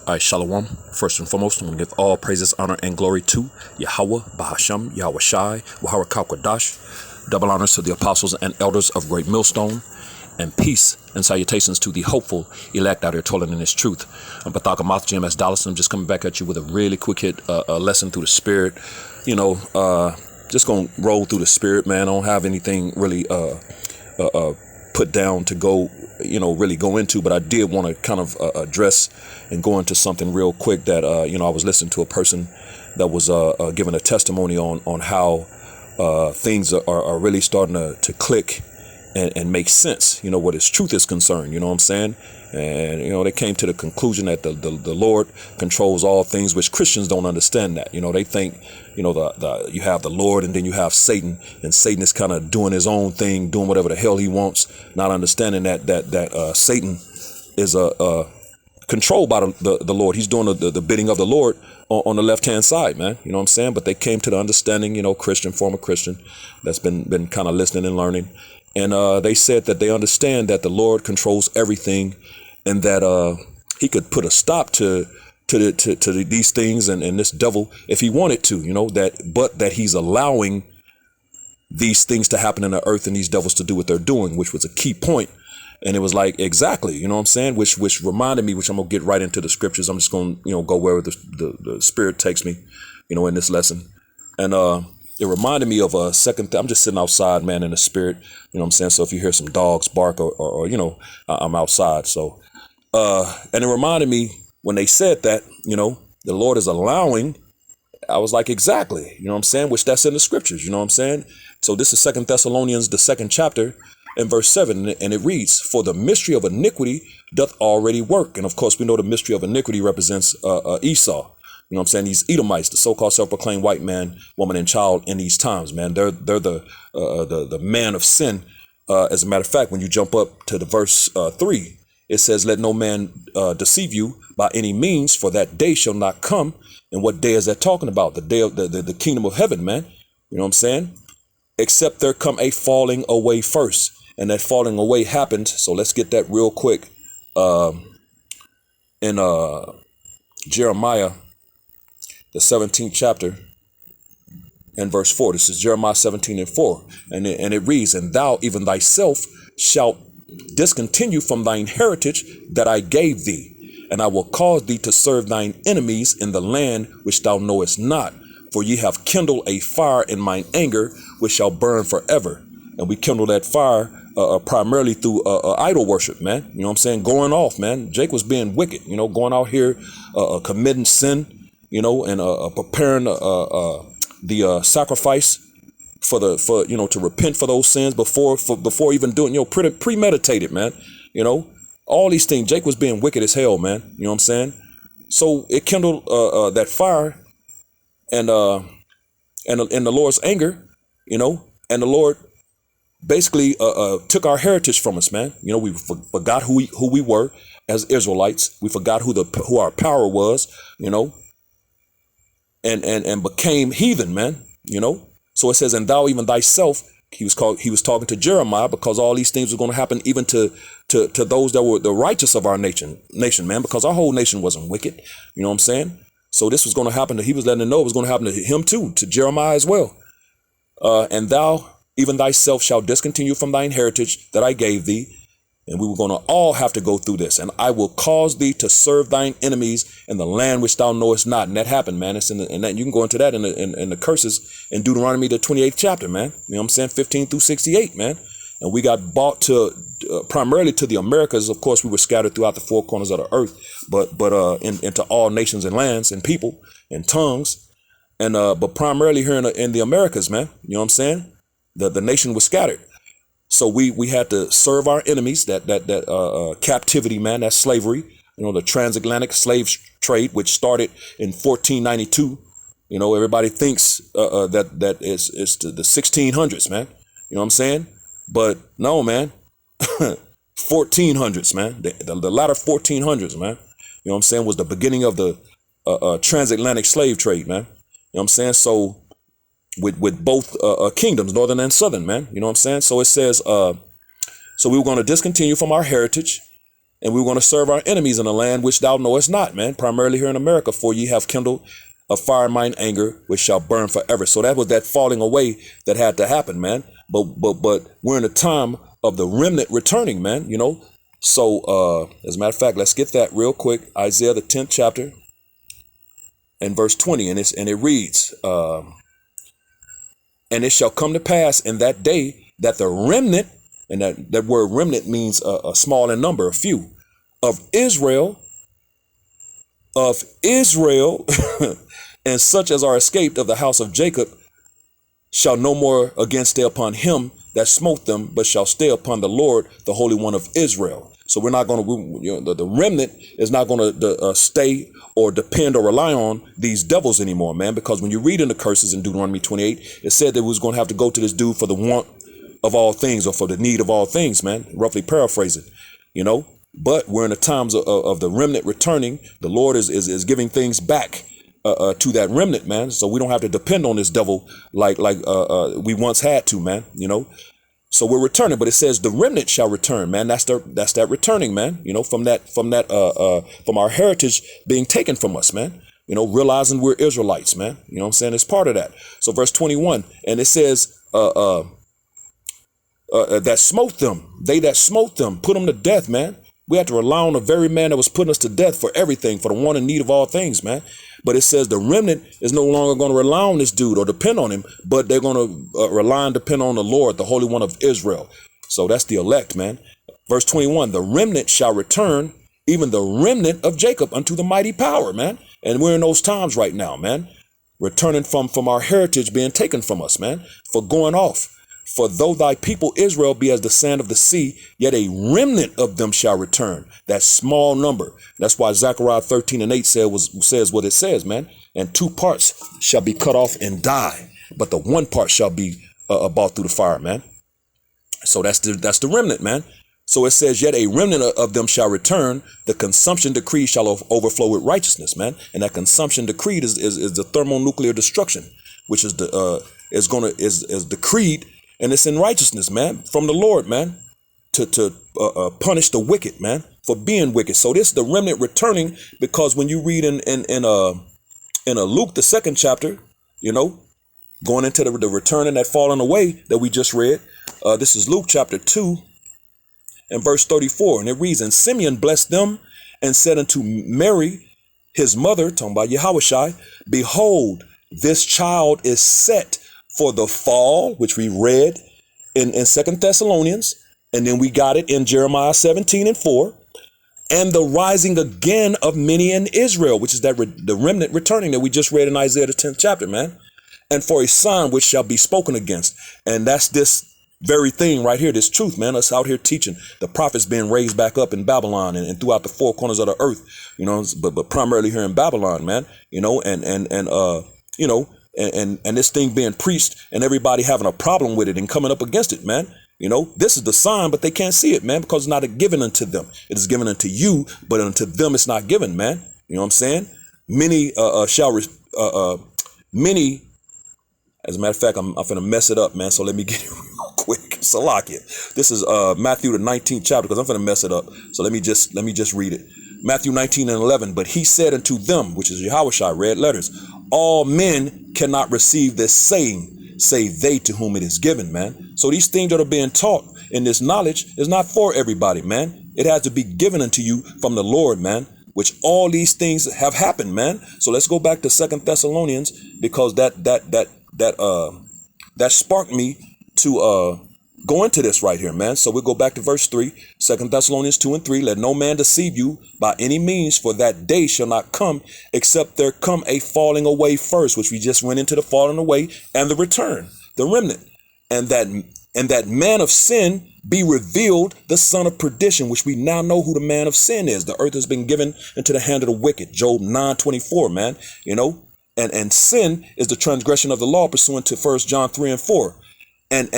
All right, Shalom. First and foremost, I'm going to give all praises, honor, and glory to Yahweh, Bahasham, Yahweh Shai, Wahara Kalkwadash. Double honors to the apostles and elders of Great Millstone, and peace and salutations to the hopeful elect out here toiling in this truth. I'm Bathaka Moth GMS Dallas. I'm just coming back at you with a really quick hit lesson through the Spirit. Just going to roll through the Spirit, man. I don't have anything really put down to go, really go into, but I did want to kind of address and go into something real quick that, I was listening to a person that was giving a testimony on how things are really starting to click and make sense, what his truth is concerned, you know what I'm saying? And, they came to the conclusion that the Lord controls all things, which Christians don't understand that. They think, you have the Lord and then you have Satan, and Satan is kind of doing his own thing, doing whatever the hell he wants, not understanding that Satan is controlled by the Lord. He's doing the bidding of the Lord on the left-hand side, man. You know what I'm saying? But they came to the understanding, former Christian that's been kind of listening and learning. And they said that they understand that the Lord controls everything, and that he could put a stop to these things and this devil if he wanted to, but that he's allowing these things to happen in the earth and these devils to do what they're doing, which was a key point. And it was like, exactly, you know what I'm saying? Which reminded me, which I'm going to get right into the scriptures. I'm just going to, go wherever the Spirit takes me, in this lesson. And it reminded me of a second. I'm just sitting outside, man, in the Spirit, you know what I'm saying? So if you hear some dogs bark or I'm outside. So, and it reminded me when they said that, the Lord is allowing, I was like, exactly, you know what I'm saying? Which that's in the scriptures, you know what I'm saying? So this is 2 Thessalonians, the 2nd chapter, and verse 7, and it reads, "For the mystery of iniquity doth already work." And of course, we know the mystery of iniquity represents Esau. You know what I'm saying? These Edomites, the so-called self-proclaimed white man, woman, and child in these times, man. They're the man of sin. As a matter of fact, when you jump up to the verse 3, it says, "Let no man deceive you by any means, for that day shall not come." And what day is that talking about? The day of the kingdom of heaven, man. You know what I'm saying? "Except there come a falling away first." And that falling away happened. So let's get that real quick. In Jeremiah, the 17th chapter, and verse 4. This is Jeremiah 17:4. And it reads, "And thou even thyself shalt discontinue from thine heritage that I gave thee, and I will cause thee to serve thine enemies in the land which thou knowest not. For ye have kindled a fire in mine anger, which shall burn forever." And we kindled that fire primarily through idol worship, man. You know what I'm saying? Going off, man. Jake was being wicked, going out here committing sin, and preparing the sacrifice for to repent for those sins before even doing, premeditated, man. All these things. Jake was being wicked as hell, man. You know what I'm saying? So it kindled that fire, and the Lord's anger, and the Lord basically took our heritage from us, man. We forgot who we were as Israelites. We forgot who our power was, and became heathen, man. So it says, "And thou even thyself," he was talking to Jeremiah, because all these things were going to happen even to those that were the righteous of our nation, man, because our whole nation wasn't wicked. You know what I'm saying? So this was going to happen he was letting them know it was going to happen to him too, to Jeremiah as well. "And thou even thyself shall discontinue from thine heritage that I gave thee." And we were going to all have to go through this. "And I will cause thee to serve thine enemies in the land which thou knowest not." And that happened, man. It's in that you can go into that in the curses in Deuteronomy, the 28th chapter, man. You know what I'm saying? 15 through 68, man. And we got brought to primarily to the Americas. Of course, we were scattered throughout the four corners of the earth, but into all nations and lands and people and tongues, and but primarily here in the Americas, man. You know what I'm saying? The nation was scattered. So we had to serve our enemies, that captivity, man, that slavery, the transatlantic slave trade, which started in 1492. Everybody thinks that it's the 1600s, man. You know what I'm saying? But no, man, 1400s, man, the latter 1400s, man. You know what I'm saying? Was the beginning of the transatlantic slave trade, man. You know what I'm saying? So with both kingdoms, northern and southern, man. You know what I'm saying? So it says, so we were going to discontinue from our heritage, And we want to serve our enemies in a land which thou knowest not, man. Primarily here in America, for ye have kindled a fire in mine anger, which shall burn forever. So that was that falling away that had to happen, man. But we're in a time of the remnant returning, man. So as a matter of fact, let's get that real quick. Isaiah the 10th chapter and verse 20, and it reads, and it shall come to pass in that day that the remnant, and that word remnant means a small in number, a few, of Israel, and such as are escaped of the house of Jacob, shall no more again stay upon him that smote them, but shall stay upon the Lord, the Holy One of Israel. So we're not going to, the remnant is not going to stay or depend or rely on these devils anymore, man, because when you read in the curses in Deuteronomy 28, it said that we was going to have to go to this dude for the want of all things, or for the need of all things, man, roughly paraphrasing, but we're in the times of the remnant returning. The Lord is giving things back to that remnant, man. So we don't have to depend on this devil like we once had to, man, So we're returning, but it says the remnant shall return, man. That's that returning, man. From our heritage being taken from us, man. Realizing we're Israelites, man. You know what I'm saying? It's part of that. So verse 21, and it says, that smote them, they that smote them, put them to death, man. We have to rely on the very man that was putting us to death for everything, for the want and need of all things, man. But it says the remnant is no longer going to rely on this dude or depend on him, but they're going to rely and depend on the Lord, the Holy One of Israel. So that's the elect, man. Verse 21, the remnant shall return, even the remnant of Jacob, unto the mighty power, man. And we're in those times right now, man. Returning from our heritage being taken from us, man, for going off. For though thy people Israel be as the sand of the sea, yet a remnant of them shall return. That small number. That's why Zechariah 13:8 says what it says, man. And 2 parts shall be cut off and die, but the 1 part shall be brought through the fire, man. So that's the remnant, man. So it says, yet a remnant of them shall return. The consumption decree shall overflow with righteousness, man. And that consumption decreed is the thermonuclear destruction, which is is decreed. And it's in righteousness, man, from the Lord, man, to punish the wicked, man, for being wicked. So this is the remnant returning, because when you read in Luke, the 2nd chapter, going into the return and that falling away that we just read, this is Luke chapter 2 and verse 34. And it reads, and Simeon blessed them and said unto Mary, his mother, talking about Yahushua, behold, this child is set for the fall, which we read in 2 Thessalonians, and then we got it in Jeremiah 17:4, and the rising again of many in Israel, which is the remnant returning that we just read in Isaiah the 10th chapter, man, and for a sign which shall be spoken against. And that's this very thing right here, this truth, man. Us out here teaching the prophets being raised back up in Babylon and throughout the 4 corners of the earth, but primarily here in Babylon, man, and this thing being preached and everybody having a problem with it and coming up against it, man. This is the sign, but they can't see it, man, because it's not given unto them. It is given unto you, but unto them it's not given, man. You know what I'm saying? Many many, as a matter of fact, I'm finna mess it up, man. So let me get it real quick. Salakia. This is Matthew the 19th chapter, because I'm finna mess it up. So let me just read it. Matthew 19:11. But he said unto them, which is Yahushua, red letters, all men cannot receive this saying, save they to whom it is given, man. So these things that are being taught in this knowledge is not for everybody, man. It has to be given unto you from the Lord, man, which all these things have happened, man. So let's go back to 2 Thessalonians, because that sparked me to go into this right here, man. So we'll go back to verse 3, 2 Thessalonians 2:3. Let no man deceive you by any means, for that day shall not come except there come a falling away first, which we just went into, the falling away and the return, the remnant, and that man of sin be revealed, the son of perdition, which we now know who the man of sin is. The earth has been given into the hand of the wicked. Job 9:24, man, and sin is the transgression of the law pursuant to 1 John 3:4. And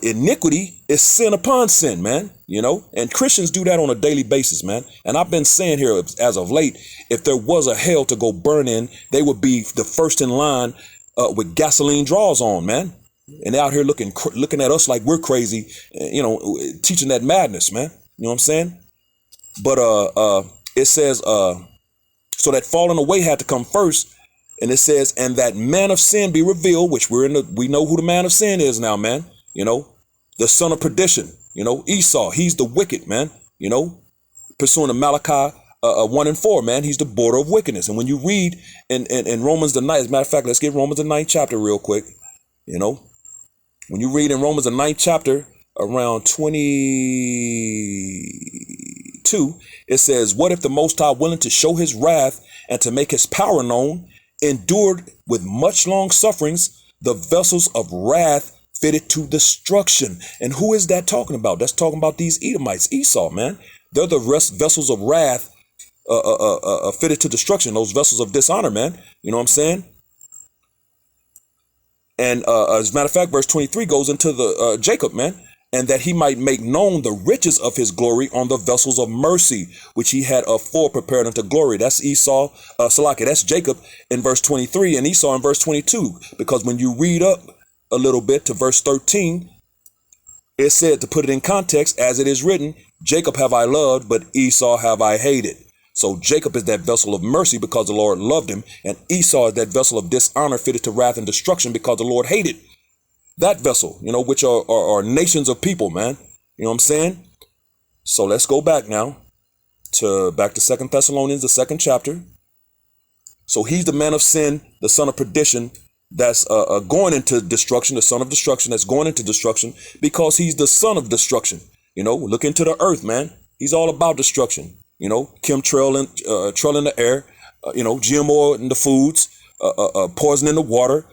iniquity is sin upon sin, man, and Christians do that on a daily basis, man. And I've been saying here as of late, if there was a hell to go burn in, they would be the first in line with gasoline draws on, man. And they're out here looking at us like we're crazy, teaching that madness, man. You know what I'm saying? But it says so that falling away had to come first. And it says, and that man of sin be revealed, which we know who the man of sin is now, man. The son of perdition, Esau, he's the wicked, man, pursuing the Malachi 1:4, man, he's the border of wickedness. And when you read in Romans the 9th, as a matter of fact, let's get Romans the 9th chapter real quick. When you read in Romans the 9th chapter around 22, it says, what if the Most High, willing to show his wrath and to make his power known, endured with much long sufferings the vessels of wrath fitted to destruction? And who is that talking about? That's talking about these Edomites, Esau, man. They're the vessels of wrath fitted to destruction, those vessels of dishonor, man. You know what I'm saying? And as a matter of fact, verse 23 goes into the Jacob, man, and that he might make known the riches of his glory on the vessels of mercy, which he had afore prepared unto glory. That's Esau, Salaki, that's Jacob in verse 23 and Esau in verse 22. Because when you read up a little bit to verse 13, it said, to put it in context, as it is written, Jacob have I loved, but Esau have I hated. So Jacob is that vessel of mercy because the Lord loved him, and Esau is that vessel of dishonor fitted to wrath and destruction because the Lord hated that vessel, which are nations of people, man. You know what I'm saying? So let's go back now back to 2 Thessalonians, the 2nd chapter. So he's the man of sin, the son of perdition, that's going into destruction, the son of destruction that's going into destruction because he's the son of destruction. Look into the earth, man. He's all about destruction. Chemtrail in the air, GMO in the foods, poison in the water,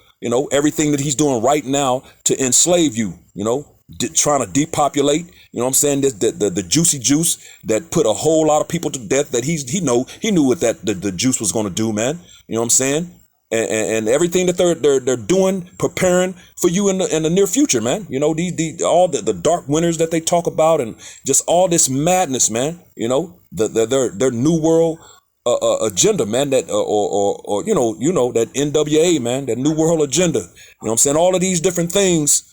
everything that he's doing right now to enslave you, trying to depopulate, what I'm saying? The juicy juice that put a whole lot of people to death that he knew what the juice was going to do, man. You know what I'm saying? And everything that they're doing, preparing for you in the near future, man. All the dark winters that they talk about and just all this madness, man. Their new world agenda, man. That that NWA, man. That new world agenda. You know what I'm saying? All of these different things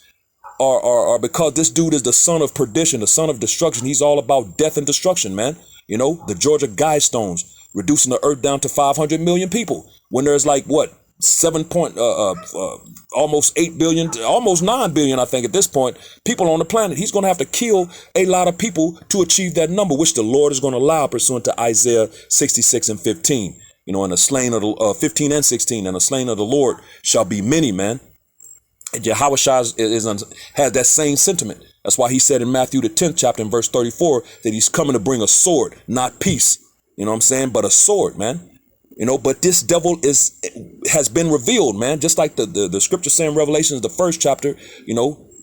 are because this dude is the son of perdition, the son of destruction. He's all about death and destruction, man. The Georgia Guidestones, reducing the earth down to 500 million people when there's like what 7 point almost 8 billion, almost 9 billion, I think at this point, people on the planet. He's going to have to kill a lot of people to achieve that number, which the Lord is going to allow pursuant to Isaiah 66 and 15. And the slain of the 15 and 16, and the slain of the Lord shall be many, man. And Yahushua has that same sentiment. That's why he said in Matthew the 10th chapter in verse 34 that he's coming to bring a sword, not peace. You know what I'm saying? But a sword, man. But this devil has been revealed, man. Just like the scripture saying in Revelations, the 1st chapter,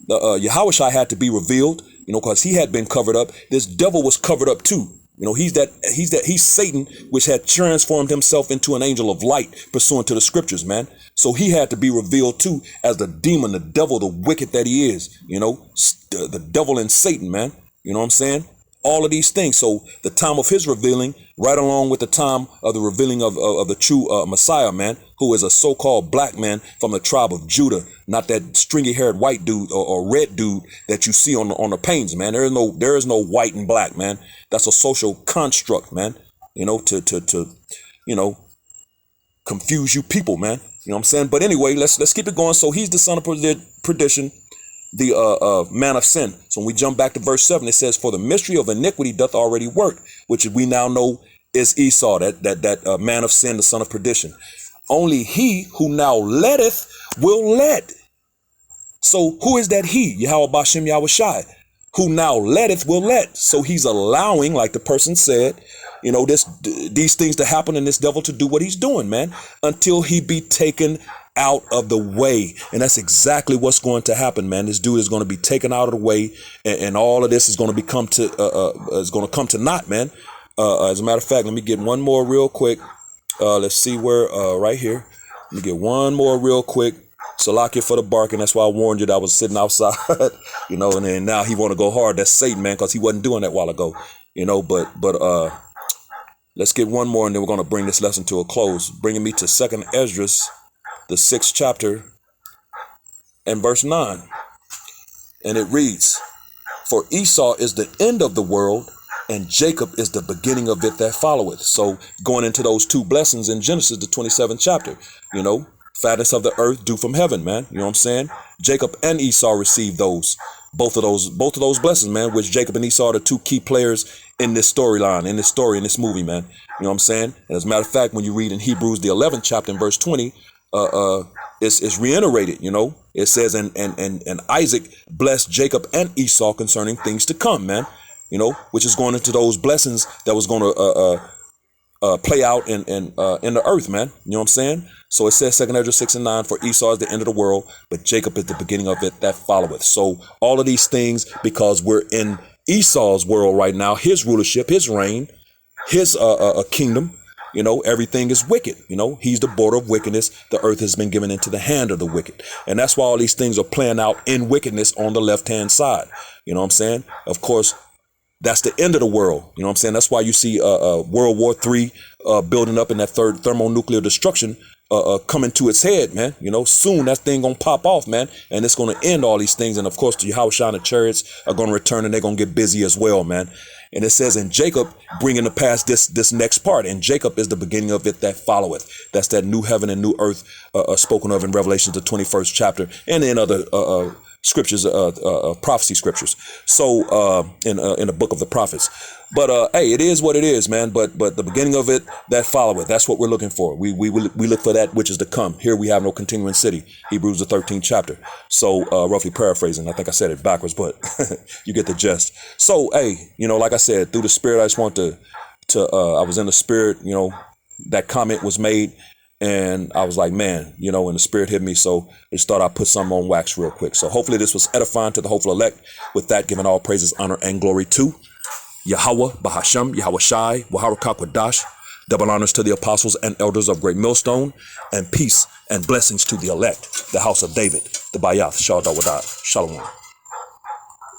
Yahushua had to be revealed, because he had been covered up. This devil was covered up too. He's Satan, which had transformed himself into an angel of light pursuant to the scriptures, man. So he had to be revealed too as the demon, the devil, the wicked that he is, the devil and Satan, man. You know what I'm saying? All of these things. So the time of his revealing, right along with the time of the revealing of the true Messiah, man, who is a so-called black man from the tribe of Judah, not that stringy-haired white dude or red dude that you see on the paintings, man. There is no white and black, man. That's a social construct, man. To confuse you people, man. You know what I'm saying? But anyway, let's keep it going. So he's the son of perdition, the man of sin. So when we jump back to verse 7, it says, for the mystery of iniquity doth already work, which we now know is Esau, that man of sin, the son of perdition. Only he who now letteth will let. So who is that he? Yahweh Bashem Yahweh Shai, who now letteth will let. So he's allowing, like the person said, these things to happen and this devil to do what he's doing, man, until he be taken out of the way. And that's exactly what's going to happen, man. This dude is going to be taken out of the way, and all of this is going to come to naught, man. As a matter of fact, let me get one more real quick. Let's see where right here. Let me get one more real quick. Salakia for the barking. That's why I warned you that I was sitting outside, and then now he want to go hard. That's Satan, man, because he wasn't doing that a while ago, but let's get one more, and then we're going to bring this lesson to a close, bringing me to 2nd Esdras, the 6th chapter and verse 9. And it reads, for Esau is the end of the world, and Jacob is the beginning of it that followeth. So going into those two blessings in Genesis, the 27th chapter, fatness of the earth, dew from heaven, man. You know what I'm saying? Jacob and Esau received those, both of those blessings, man, which Jacob and Esau are the two key players in this storyline, in this movie, man. You know what I'm saying? And as a matter of fact, when you read in Hebrews, the 11th chapter in verse 20, it's reiterated, it says, and Isaac blessed Jacob and Esau concerning things to come, man, which is going into those blessings that was going to play out in the earth, man. You know what I'm saying? So it says 2 Ezra 6 and 9, for Esau is the end of the world, but Jacob is the beginning of it that followeth. So all of these things, because we're in Esau's world right now, his rulership, his reign, his kingdom, everything is wicked. He's the border of wickedness. The earth has been given into the hand of the wicked. And that's why all these things are playing out in wickedness on the left-hand side. You know what I'm saying? Of course, that's the end of the world. You know what I'm saying? That's why you see World War III building up in that third thermonuclear destruction coming to its head, man. Soon that thing gonna pop off, man, and it's gonna end all these things. And of course, the Yahushua and the chariots are gonna return, and they're gonna get busy as well, man. And it says, in Jacob, bringing to pass this next part, and Jacob is the beginning of it that followeth. That's that new heaven and new earth spoken of in Revelation, the 21st chapter, and in other scriptures, prophecy scriptures. So in the book of the prophets. But hey, it is what it is, man. But the beginning of it that followeth, that's what we're looking for. We look for that which is to come. Here we have no continuing city. Hebrews the 13th chapter. So roughly paraphrasing, I think I said it backwards, but you get the gist. So hey, like I said, through the Spirit, I just want to I was in the Spirit. That comment was made, and I was like, man, and the Spirit hit me. So I just thought I'd put something on wax real quick. So hopefully this was edifying to the hopeful elect. With that, giving all praises, honor, and glory to Yahweh, Bahasham, Yahweh Shai, Wahara Kakwadash. Double honors to the apostles and elders of Great Millstone, and peace and blessings to the elect, the house of David, the Bayath, Shal Dawadah, Shalom.